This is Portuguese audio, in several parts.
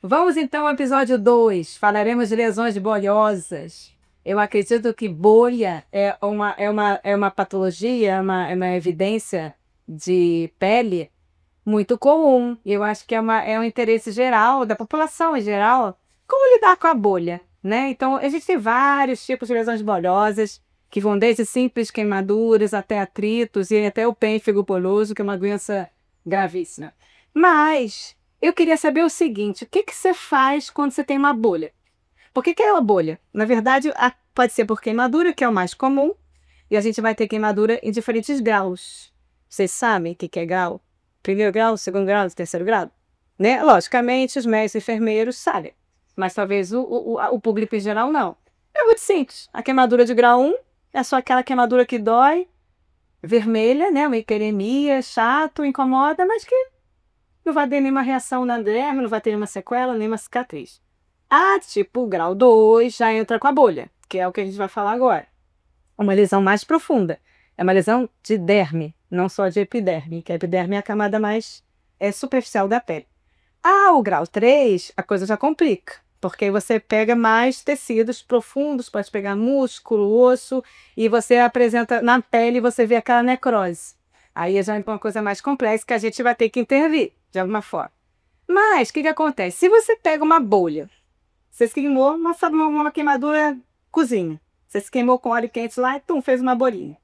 Vamos então ao episódio 2. Falaremos de lesões bolhosas. Eu acredito que bolha é uma patologia, é uma evidência de pele muito comum. Eu acho que é um interesse geral, da população em geral, como lidar com a bolha, né? Então, existem vários tipos de lesões bolhosas, que vão desde simples queimaduras até atritos e até o pênfigo bolhoso, que é uma doença gravíssima. Mas eu queria saber o seguinte: o que que você faz quando você tem uma bolha? Por que que é uma bolha? Na verdade, pode ser por queimadura, que é o mais comum, e a gente vai ter queimadura em diferentes graus. Vocês sabem o que que é grau? Primeiro grau, segundo grau, terceiro grau? Né? Logicamente, os médicos e enfermeiros sabem, mas talvez o público em geral não. É muito simples. A queimadura de grau 1 é só aquela queimadura que dói, vermelha, né? Uma hiperemia, chato, incomoda, mas que não vai ter nenhuma reação na derme, não vai ter nenhuma sequela, nenhuma cicatriz. Tipo grau 2 já entra com a bolha, que é o que a gente vai falar agora. Uma lesão mais profunda. É uma lesão de derme, não só de epiderme, que a epiderme é a camada mais superficial da pele. O grau 3, a coisa já complica, porque aí você pega mais tecidos profundos, pode pegar músculo, osso, e você apresenta na pele, você vê aquela necrose. Aí já é uma coisa mais complexa que a gente vai ter que intervir, de alguma forma. Mas, o que que acontece? Se você pega uma bolha, você se queimou, uma queimadura cozinha. Você se queimou com óleo quente lá e fez uma bolinha.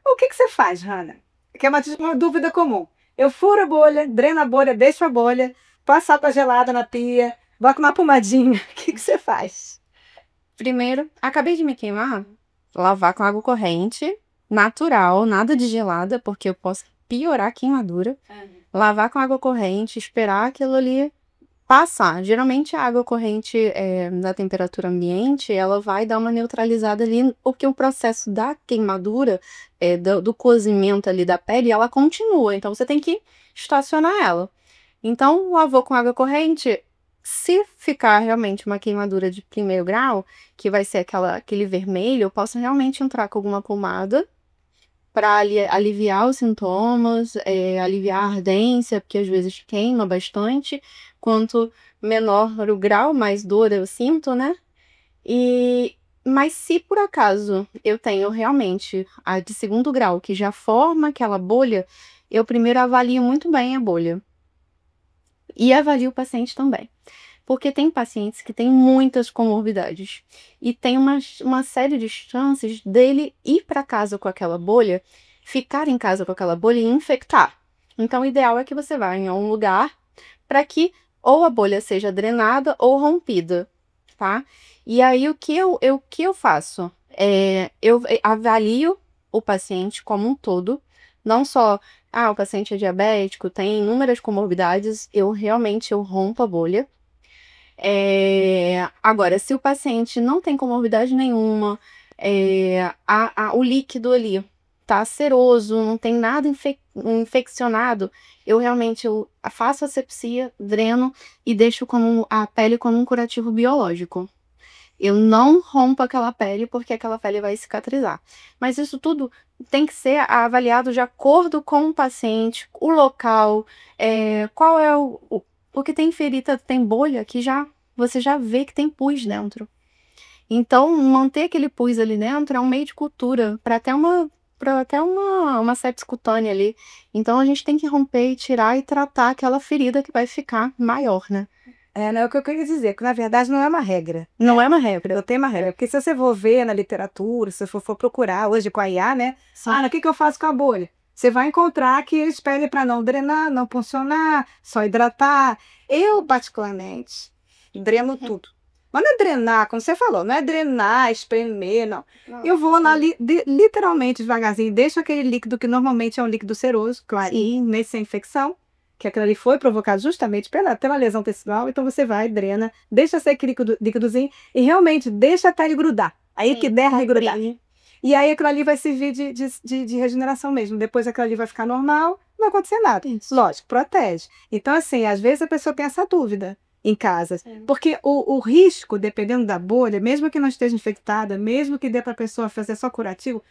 O que que você faz, Hannah? Que é uma dúvida comum. Eu furo a bolha, dreno a bolha, deixo a bolha, passo água gelada na pia, boto uma pomadinha. O que que você faz? Primeiro, acabei de me queimar, lavar com água corrente, natural, nada de gelada, porque eu posso piorar a queimadura. Lavar com água corrente, esperar aquilo ali passar. Geralmente a água corrente da temperatura ambiente, ela vai dar uma neutralizada ali, porque o processo da queimadura, do cozimento ali da pele, ela continua. Então você tem que estacionar ela. Então, lavou com água corrente. Se ficar realmente uma queimadura de primeiro grau, que vai ser aquele vermelho, eu posso realmente entrar com alguma pomada para aliviar os sintomas, aliviar a ardência, porque às vezes queima bastante. Quanto menor o grau, mais dor eu sinto, né? Mas se por acaso eu tenho realmente a de segundo grau, que já forma aquela bolha, eu primeiro avalio muito bem a bolha. E avalio o paciente também. Porque tem pacientes que têm muitas comorbidades. E tem uma série de chances dele ir para casa com aquela bolha, ficar em casa com aquela bolha e infectar. Então, o ideal é que você vá em um lugar para que ou a bolha seja drenada ou rompida, tá? E aí, o que eu faço? Eu avalio o paciente como um todo, não só, o paciente é diabético, tem inúmeras comorbidades, eu rompo a bolha. Agora, se o paciente não tem comorbidade nenhuma, o líquido ali tá seroso, não tem nada infeccionado, eu faço asepsia, dreno e deixo a pele como um curativo biológico. Eu não rompo aquela pele porque aquela pele vai cicatrizar. Mas isso tudo tem que ser avaliado de acordo com o paciente, o local, qual é porque tem ferida, tem bolha que você já vê que tem pus dentro. Então, manter aquele pus ali dentro é um meio de cultura para até uma sepse cutânea ali. Então, a gente tem que romper e tirar e tratar aquela ferida que vai ficar maior, né? Não é o que eu queria dizer, que na verdade não é uma regra. Não é uma regra. Não tem uma regra. Porque se você for ver na literatura, se você for procurar hoje com a IA, né? O que que eu faço com a bolha? Você vai encontrar que eles pedem para não drenar, não funcionar, só hidratar. Eu, particularmente, dreno tudo. Mas não é drenar, como você falou, não é drenar, espremer, não. Eu vou lá literalmente devagarzinho, deixo aquele líquido que normalmente é um líquido seroso, clarinho, nessa infecção, que aquilo ali foi provocado justamente pela lesão tecidual, então você vai, drena, deixa ser aquele líquidozinho e realmente deixa até ele grudar. Aí que der, grudar. E aí aquilo ali vai servir de regeneração mesmo. Depois aquilo ali vai ficar normal, não vai acontecer nada. Isso. Lógico, protege. Então, assim, às vezes a pessoa tem essa dúvida em casa. Porque o risco, dependendo da bolha, mesmo que não esteja infectada, mesmo que dê para a pessoa fazer só curativo,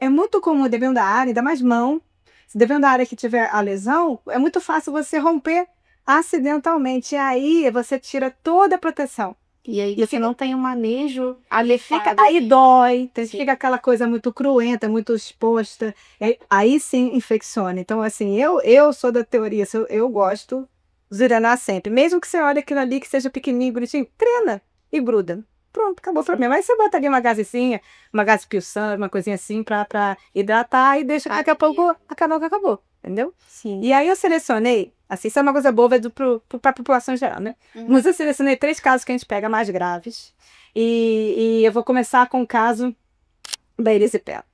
é muito comum, dependendo da área, ainda mais mão, se dependendo da área que tiver a lesão, é muito fácil você romper acidentalmente. E aí você tira toda a proteção. E aí E você não tem um manejo fica, adequado. aí dói, Sim. fica aquela coisa muito cruenta, muito exposta. Aí sim infecciona. Então, assim, eu sou da teoria, eu gosto de drenar sempre. Mesmo que você olhe aquilo ali que seja pequenininho, bonitinho, drena e gruda. Pronto, acabou o problema. Aí você bota ali uma gazezinha, uma gase pulsante, uma coisinha assim pra hidratar e deixa, daqui a pouco acabou. Entendeu? Sim. E aí eu selecionei, assim, isso é uma coisa boa pra população em geral, né? Mas eu selecionei 3 casos que a gente pega mais graves. E eu vou começar com o caso da erisipela.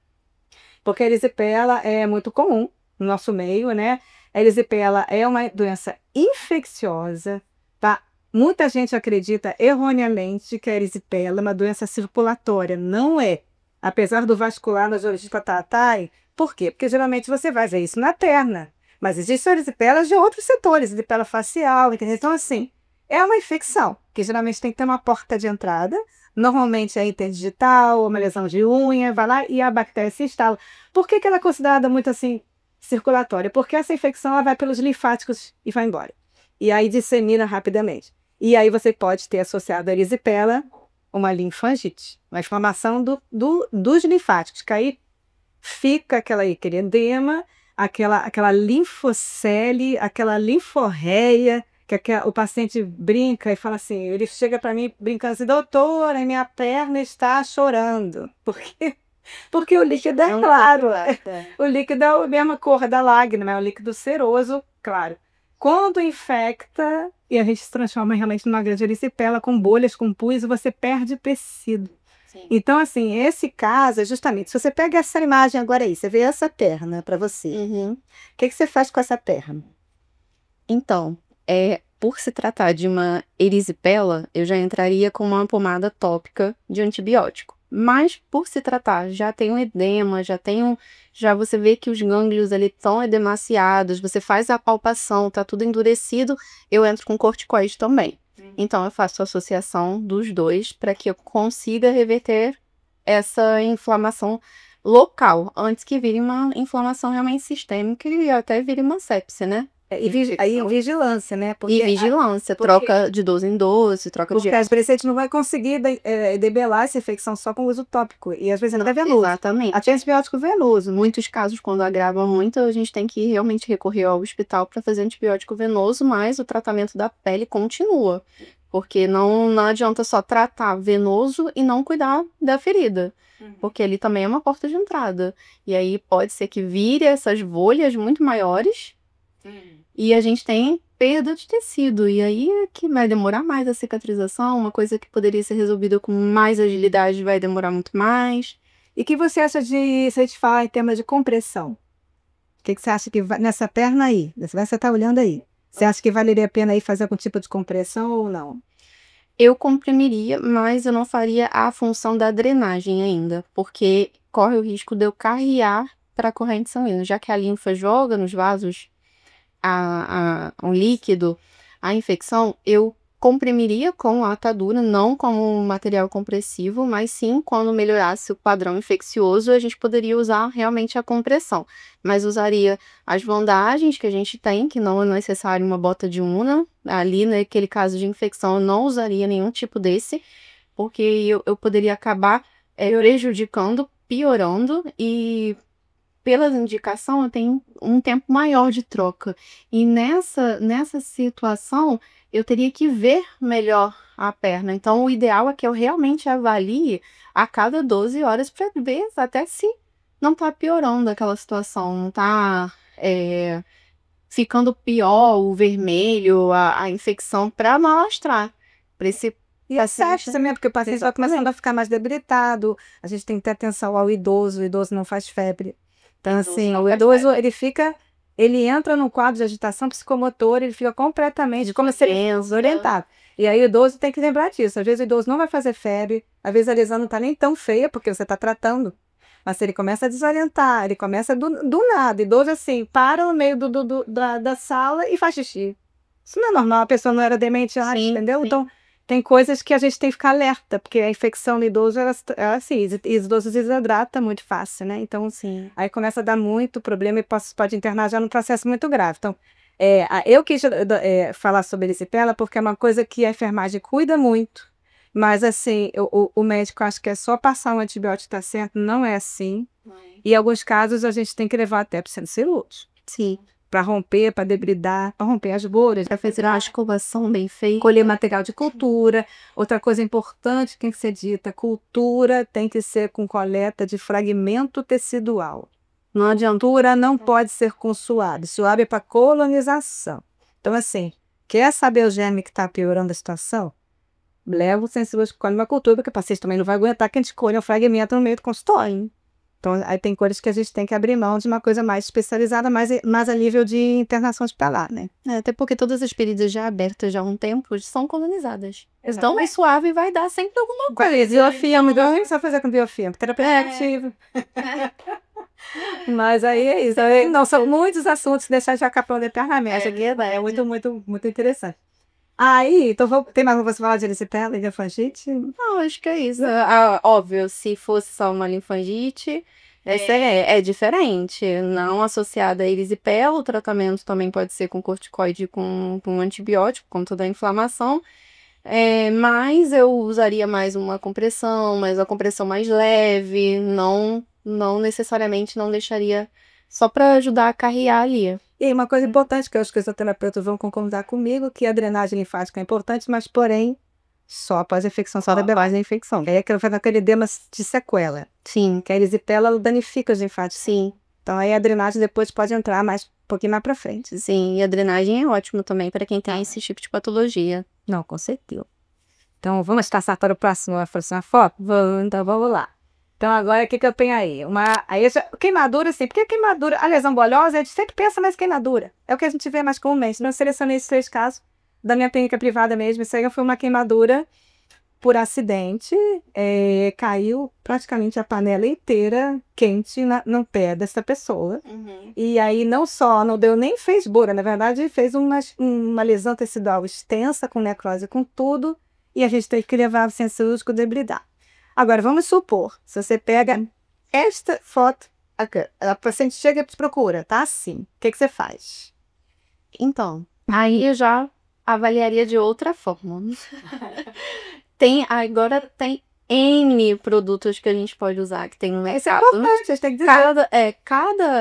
Porque a erisipela é muito comum no nosso meio, né? A erisipela é uma doença infecciosa, tá? Muita gente acredita erroneamente que a erisipela é uma doença circulatória. Não é. Apesar do vascular na geologia Tatai. Por quê? Porque geralmente você vai ver isso na perna. Mas existem erisipelas de outros setores, erisipela facial, entendeu? Então, assim, é uma infecção, que geralmente tem que ter uma porta de entrada. Normalmente é interdigital, uma lesão de unha, vai lá e a bactéria se instala. Por que ela é considerada muito assim circulatória? Porque essa infecção ela vai pelos linfáticos e vai embora. E aí dissemina rapidamente. E aí você pode ter associado a erisipela uma linfangite, uma inflamação dos linfáticos, que aí fica aquele edema, aquela linfocele, aquela linforreia, o paciente brinca e fala assim, ele chega para mim brincando assim, doutora, minha perna está chorando. Por quê? Porque o líquido é claro. O líquido é a mesma cor da lágrima, é um líquido seroso, claro. Quando infecta, e a gente se transforma realmente numa grande erisipela, com bolhas, com pus, você perde tecido. Sim. Então, assim, esse caso é justamente, se você pega essa imagem agora aí, você vê essa perna para você, o que você faz com essa perna? Então, por se tratar de uma erisipela, eu já entraria com uma pomada tópica de antibiótico. Mas, por se tratar, já tem um edema, já você vê que os gânglios ali estão edemaciados, você faz a palpação, tá tudo endurecido, eu entro com corticoide também. Então, eu faço a associação dos dois para que eu consiga reverter essa inflamação local, antes que vire uma inflamação realmente sistêmica e até vire uma sepse, né? Aí vigilância, né? E vigilância, troca de dose em dose, troca de... Porque às vezes a gente não vai conseguir debelar essa infecção só com uso tópico. E às vezes ainda é venoso. Exatamente. Até antibiótico venoso. Muitos casos, quando agrava muito, a gente tem que realmente recorrer ao hospital para fazer antibiótico venoso, mas o tratamento da pele continua. Porque não adianta só tratar venoso e não cuidar da ferida. Porque ali também é uma porta de entrada. E aí pode ser que vire essas bolhas muito maiores e a gente tem perda de tecido. E aí é que vai demorar mais a cicatrização, uma coisa que poderia ser resolvida com mais agilidade vai demorar muito mais. E o que você acha se a gente falar em termos de compressão? O que você acha que nessa perna aí, você está olhando aí, você acha que valeria a pena aí fazer algum tipo de compressão ou não? Eu comprimiria, mas eu não faria a função da drenagem ainda, porque corre o risco de eu carrear para a corrente sanguínea, já que a linfa joga nos vasos um líquido, a infecção, eu comprimiria com a atadura, não como um material compressivo, mas sim quando melhorasse o padrão infeccioso, a gente poderia usar realmente a compressão. Mas usaria as bandagens que a gente tem, que não é necessário uma bota de una. Ali, naquele caso de infecção, eu não usaria nenhum tipo desse, porque eu poderia acabar prejudicando, piorando e... Pela indicação, eu tenho um tempo maior de troca. E nessa situação, eu teria que ver melhor a perna. Então, o ideal é que eu realmente avalie a cada 12 horas para ver até se não está piorando aquela situação, não está ficando pior o vermelho, a infecção, para não alastrar. Para esse E a sepsis também, porque o paciente vai começando a ficar mais debilitado. A gente tem que ter atenção ao idoso, o idoso não faz febre. Então, assim, o idoso, ele entra num quadro de agitação psicomotora, ele fica completamente, como se ele fosse desorientado. E aí o idoso tem que lembrar disso. Às vezes o idoso não vai fazer febre, às vezes a lesão não está nem tão feia, porque você está tratando. Mas se ele começa a desorientar, ele começa do nada. Idoso, assim, para no meio da sala e faz xixi. Isso não é normal, a pessoa não era demente antes, entendeu? Sim. Então, tem coisas que a gente tem que ficar alerta, porque a infecção no idoso, ela assim, os idosos desidratam muito fácil, né? Então, aí começa a dar muito problema e pode internar já num processo muito grave. Então, Eu quis falar sobre erisipela porque é uma coisa que a enfermagem cuida muito, mas assim, o médico acha que é só passar um antibiótico tá certo, não é assim. E em alguns casos a gente tem que levar até para o centro cirúrgico. Sim. Para romper, para debridar, para romper as bolhas, Para fazer uma escovação bem feita. Colher material de cultura. Outra coisa importante que tem que ser dita, cultura tem que ser com coleta de fragmento tecidual. Não adianta, cultura não pode ser com suave. Suave é para colonização. Então, assim, quer saber o germe que está piorando a situação? Leva o sensível de colhe uma cultura, porque o paciente também não vai aguentar que a gente colhe um fragmento no meio do consultório. Então, aí tem coisas que a gente tem que abrir mão de uma coisa mais especializada, mais a nível de internação hospitalar, né? Até porque todas as feridas já abertas já há um tempo são colonizadas. Então, o suave vai dar sempre alguma coisa. Biofilme, igual só fazer com biofilme, terapia ativa. Mas aí é isso. Não, são muitos assuntos que deixar já capão eternamente. É muito, muito, muito interessante. Aí, então tem mais você falar de erisipela e linfangite? Não, acho que é isso. Óbvio, se fosse só uma linfangite, é diferente. Não associada a erisipela, o tratamento também pode ser com corticoide com antibiótico, com toda a inflamação. Mas eu usaria mais uma compressão, mas a compressão mais leve, não necessariamente não deixaria só para ajudar a carrear ali. E uma coisa importante que eu acho que os terapeutas vão concordar comigo, que a drenagem linfática é importante, mas porém só após a infecção, só da belagem da infecção. Aí aquilo faz aquele edema de sequela. Sim. Que a erisipela ela danifica os linfáticos. Sim. Então aí a drenagem depois pode entrar um pouquinho mais pra frente. Sim, e a drenagem é ótimo também para quem tem esse tipo de patologia. Não, com certeza. Então vamos passar para a próxima foto? Então vamos lá. Então agora o que eu tenho aí? Queimadura, sim. Porque a queimadura, a lesão bolhosa, a gente sempre pensa mais queimadura. É o que a gente vê mais comumente. Eu selecionei esses 3 casos da minha clínica privada mesmo. Isso aí foi uma queimadura por acidente. Caiu praticamente a panela inteira quente no pé dessa pessoa. Uhum. E aí não deu nem fez bura, na verdade fez uma lesão tecidual extensa, com necrose, com tudo. E a gente teve que levar o centro cirúrgico debridar. Agora, vamos supor, se você pega esta foto, a paciente chega e te procura, tá assim, o que você faz? Então, aí eu já avaliaria de outra forma. Agora tem N produtos que a gente pode usar, que tem no mercado. Isso é importante, vocês têm que dizer.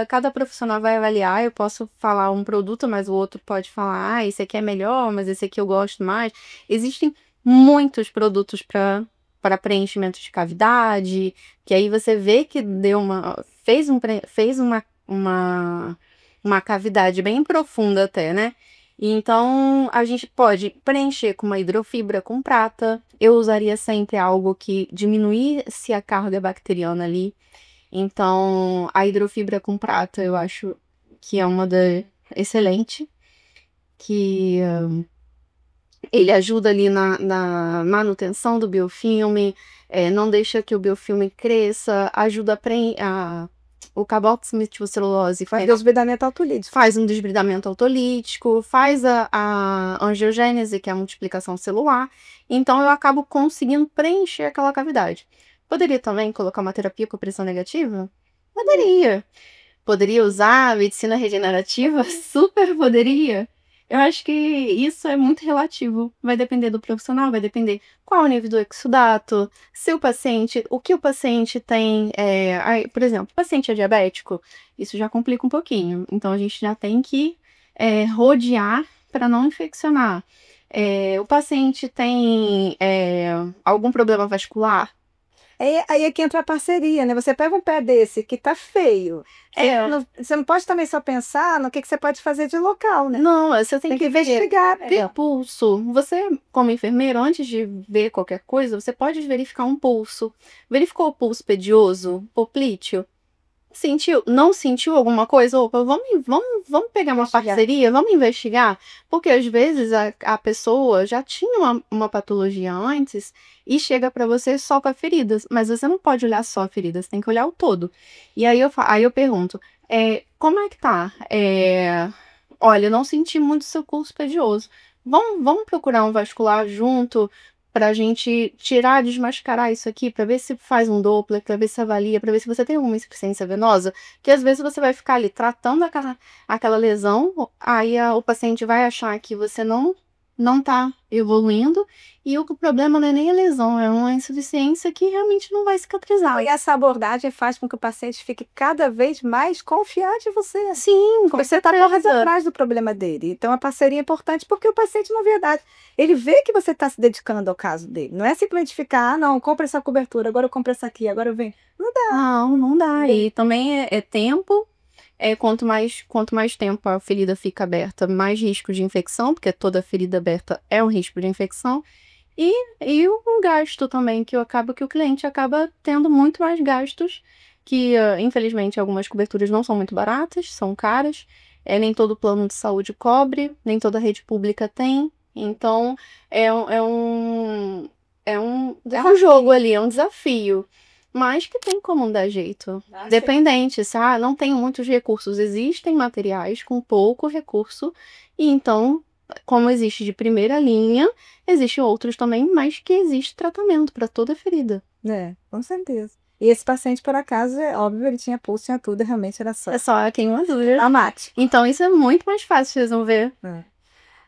Cada profissional vai avaliar, eu posso falar um produto, mas o outro pode falar, esse aqui é melhor, mas esse aqui eu gosto mais. Existem muitos produtos para preenchimento de cavidade, que aí você vê que fez uma cavidade bem profunda até, né? Então, a gente pode preencher com uma hidrofibra com prata. Eu usaria sempre algo que diminuísse a carga bacteriana ali. Então, a hidrofibra com prata eu acho que é excelente, que ele ajuda ali na manutenção do biofilme, não deixa que o biofilme cresça, ajuda o carboximetilcelulose faz desbridamento autolítico. Faz um desbridamento autolítico, faz a angiogênese, que é a multiplicação celular. Então, eu acabo conseguindo preencher aquela cavidade. Poderia também colocar uma terapia com pressão negativa? Poderia. Poderia usar a medicina regenerativa? Super poderia. Eu acho que isso é muito relativo. Vai depender do profissional, vai depender qual o nível do exudato, o que o paciente tem. Por exemplo, o paciente é diabético, isso já complica um pouquinho. Então, a gente já tem que rodear para não infeccionar. O paciente tem algum problema vascular. Aí é que entra a parceria, né? Você pega um pé desse que tá feio. Você não pode também só pensar no que você pode fazer de local, né? Não, você tem que investigar. Ver pulso. Você, como enfermeiro, antes de ver qualquer coisa, você pode verificar um pulso. Verificou o pulso pedioso, poplíteo? Não sentiu alguma coisa? Opa, vamos pegar uma parceria, vamos investigar? Porque às vezes a pessoa já tinha uma patologia antes e chega para você só com as feridas, mas você não pode olhar só a ferida, você tem que olhar o todo. E aí eu pergunto, como é que tá? Olha, eu não senti muito seu pulso pedioso. Vamos procurar um vascular junto? pra gente tirar, desmascarar isso aqui, pra ver se faz um Doppler, pra ver se avalia, pra ver se você tem alguma insuficiência venosa, que às vezes você vai ficar ali tratando aquela lesão, aí o paciente vai achar que você não tá evoluindo, e o problema não é nem a lesão, é uma insuficiência que realmente não vai cicatrizar. E essa abordagem faz com que o paciente fique cada vez mais confiante em você. Sim, com Você está correndo certeza. atrás do problema dele. Então, a parceria é importante porque o paciente, na verdade, ele vê que você está se dedicando ao caso dele. Não é simplesmente ficar, não, compra essa cobertura, agora eu compro essa aqui, agora eu venho. Não dá. Não dá. E também é tempo. Quanto mais tempo a ferida fica aberta, mais risco de infecção, porque toda ferida aberta é um risco de infecção. E o gasto também, que o cliente acaba tendo muito mais gastos, que infelizmente algumas coberturas não são muito baratas, são caras, nem todo plano de saúde cobre, nem toda rede pública tem. Então é um jogo ali, é um desafio. Mas que tem como dar jeito. Dependente, sabe? Não tenho muitos recursos. Existem materiais com pouco recurso. E então, como existe de primeira linha, existem outros também, mas que existe tratamento para toda ferida. Com certeza. E esse paciente, por acaso, é óbvio, ele tinha pulso, tinha tudo, realmente era só. É só a queimadura. Traumático. Então, isso é muito mais fácil de resolver.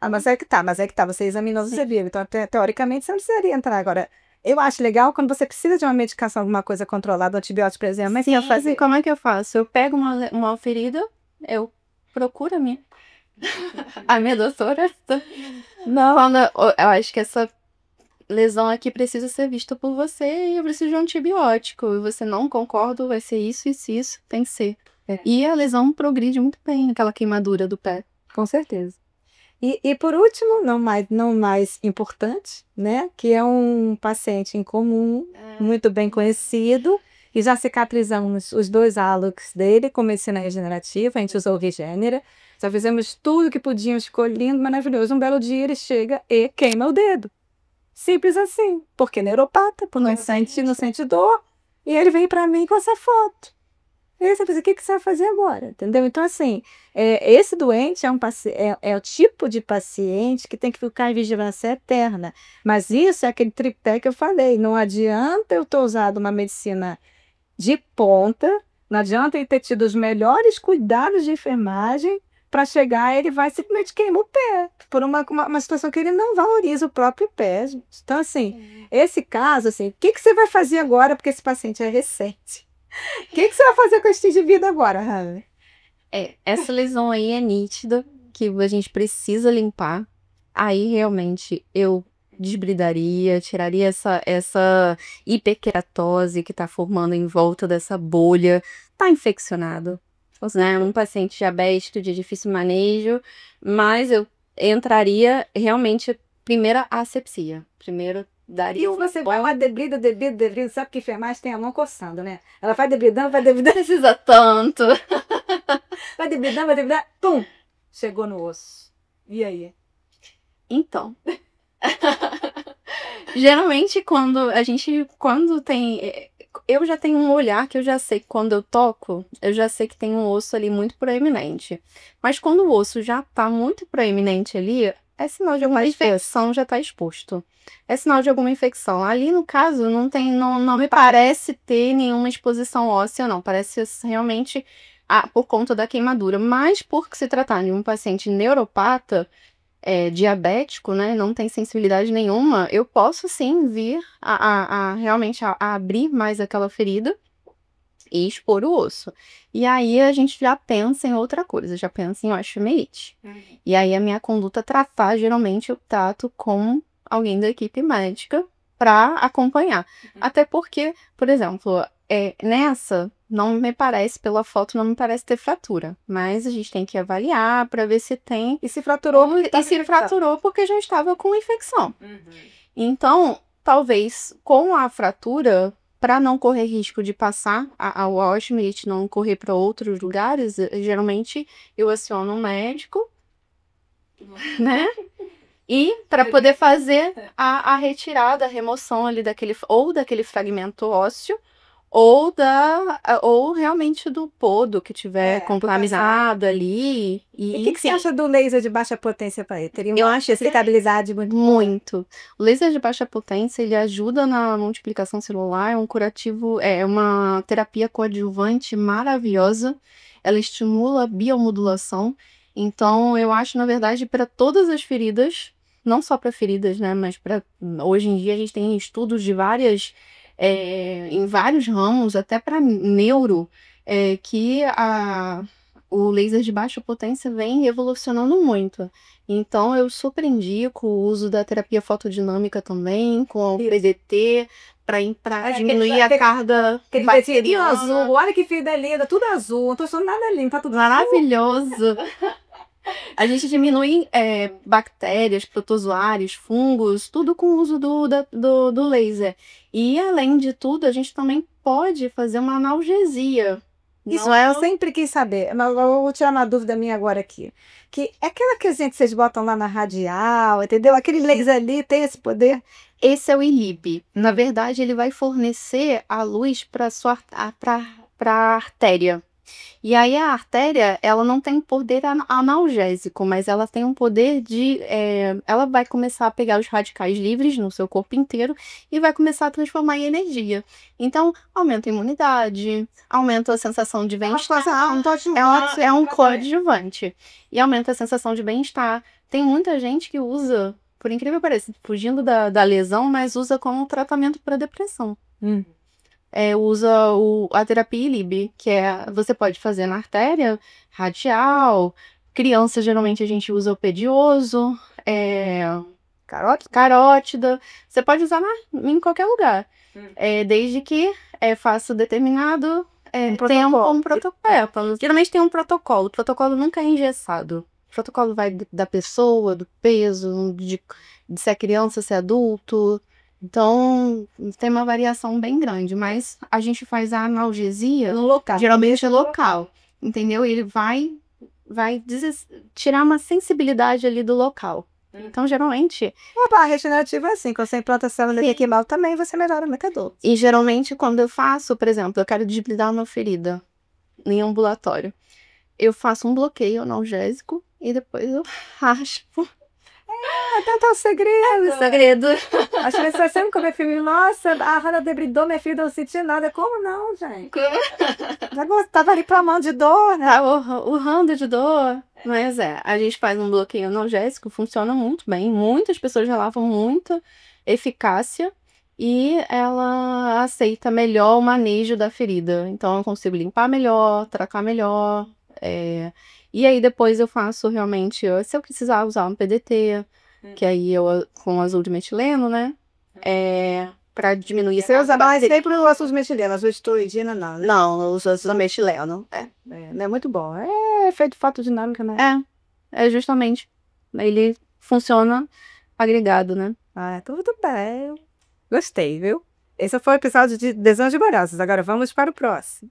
Mas é que tá, você examinou, você viu. Então, teoricamente, você não precisaria entrar agora. Eu acho legal quando você precisa de uma medicação, alguma coisa controlada, um antibiótico, por exemplo. Mas sim, como é que eu faço? Eu pego uma ferida, eu procuro a minha doutora. Não, eu acho que essa lesão aqui precisa ser vista por você e eu preciso de um antibiótico. E você não concorda, vai ser isso, tem que ser. E a lesão progride muito bem, aquela queimadura do pé. Com certeza. E por último, não mais importante, né? Que é um paciente em comum, muito bem conhecido, e já cicatrizamos os 2 hálux dele com medicina regenerativa, a gente usou o Regenera, já fizemos tudo que podíamos, ficou lindo, maravilhoso. Um belo dia ele chega e queima o dedo. Simples assim, porque neuropata, não sente dor, e ele vem para mim com essa foto. E aí você pensa, o que você vai fazer agora? Entendeu? Então, assim, esse doente é o tipo de paciente que tem que ficar em vigilância eterna. Mas isso é aquele tripé que eu falei. Não adianta eu ter usado uma medicina de ponta, não adianta ele ter tido os melhores cuidados de enfermagem para chegar, ele vai simplesmente queimar o pé, por uma situação que ele não valoriza o próprio pé. Gente. Então, assim, esse caso, assim, o que você vai fazer agora? Porque esse paciente é recente. O que você vai fazer com este de vida agora, Ravi? Essa lesão aí é nítida, que a gente precisa limpar. Aí, realmente, eu desbridaria, tiraria essa hiperqueratose que tá formando em volta dessa bolha. Tá infeccionado, né? Um paciente diabético de difícil manejo, mas eu entraria realmente, primeiro, a asepsia. Primeiro, daria você vai uma debrida, sabe que enfermagem tem a mão coçando, né? Ela vai debridando, precisa tanto. vai debridando, pum! Chegou no osso. E aí? Então, geralmente quando tem, eu já tenho um olhar que eu já sei que quando eu toco, eu já sei que tem um osso ali muito proeminente. Mas quando o osso já tá muito proeminente ali, é sinal de alguma infecção, já tá exposto. É sinal de alguma infecção. Ali, no caso, não me parece ter nenhuma exposição óssea, não. Parece realmente por conta da queimadura. Mas por se tratar de um paciente neuropata, diabético, né, não tem sensibilidade nenhuma, eu posso sim vir realmente a abrir mais aquela ferida e expor o osso. E aí a gente já pensa em outra coisa, já pensa em osteomielite. E aí a minha conduta tratar, geralmente eu trato com alguém da equipe médica para acompanhar. Até porque, por exemplo, nessa, não me parece, pela foto, não me parece ter fratura. Mas a gente tem que avaliar para ver se tem. E se fraturou? Fraturou porque já estava com infecção. Então, talvez com a fratura, para não correr risco de passar a osteomielite, não correr para outros lugares, geralmente eu aciono um médico, né? E para poder fazer a retirada, a remoção ali daquele fragmento ósseo, Ou realmente do podo que tiver contaminado ali. E o que você acha do laser de baixa potência para ele? Teria Eu uma acho aplicabilidade muito boa. muito. O laser de baixa potência, ele ajuda na multiplicação celular, é um curativo, é uma terapia coadjuvante maravilhosa. Ela estimula a biomodulação. Então, eu acho, na verdade, para todas as feridas, não só para feridas, né, mas para hoje em dia a gente tem estudos de em vários ramos, até para neuro, que o laser de baixa potência vem revolucionando muito. Então, eu super indico o uso da terapia fotodinâmica também, com o PDT, para diminuir a carga Aquele vestidinho azul, olha que fio linda, tudo azul, não tô achando nada lindo, tá tudo maravilhoso. A gente diminui bactérias, protozoários, fungos, tudo com o uso do laser. E, além de tudo, a gente também pode fazer uma analgesia. Isso eu sempre quis saber, mas eu vou tirar uma dúvida minha agora aqui. Que é aquela que vocês botam lá na radial, entendeu? Aquele laser ali tem esse poder. Esse é o ILIB. Na verdade, ele vai fornecer a luz para a artéria. E aí a artéria, ela não tem poder analgésico, mas ela tem um poder ela vai começar a pegar os radicais livres no seu corpo inteiro e vai começar a transformar em energia. Então, aumenta a imunidade, aumenta a sensação de bem-estar. É um coadjuvante. E aumenta a sensação de bem-estar. Tem muita gente que usa, por incrível que pareça, fugindo da lesão, mas usa como tratamento para depressão. Usa a terapia ILIB, que você pode fazer na artéria radial. Criança, geralmente, a gente usa o pedioso, carótida. Você pode usar em qualquer lugar, desde que faça o determinado um protocolo. Geralmente tem um protocolo. O protocolo nunca é engessado. O protocolo vai da pessoa, do peso, de se é criança, se é adulto. Então, tem uma variação bem grande, mas a gente faz a analgesia no local. Geralmente é local, entendeu? Ele vai tirar uma sensibilidade ali do local. Então, geralmente... Uma barra regenerativa é assim, quando você implanta a célula aqui mal também, você melhora o marcador. E geralmente, quando eu faço, por exemplo, eu quero desbridar uma ferida em ambulatório, eu faço um bloqueio analgésico e depois eu raspo. Tentar o segredo. As pessoas sempre que eu ver filme, nossa, a Hannah debridou, minha filha não sentiu nada. Como não, gente? Tava ali pra mão de dor, né? O rando de dor. Mas a gente faz um bloqueio analgésico, funciona muito bem. Muitas pessoas relatam muita eficácia e ela aceita melhor o manejo da ferida. Então eu consigo limpar melhor, tratar melhor. E aí depois eu faço realmente, se eu precisar usar um PDT, que aí eu com azul de metileno, né? Pra diminuir. Você usa mais sempre o azul de metileno, azul de esteroidina, não, né? Não, eu uso azul de metileno. É muito bom. É efeito fotodinâmica, né? É justamente. Ele funciona agregado, né? Tudo bem. Gostei, viu? Esse foi o episódio de Desejos de Bolhosas. Agora vamos para o próximo.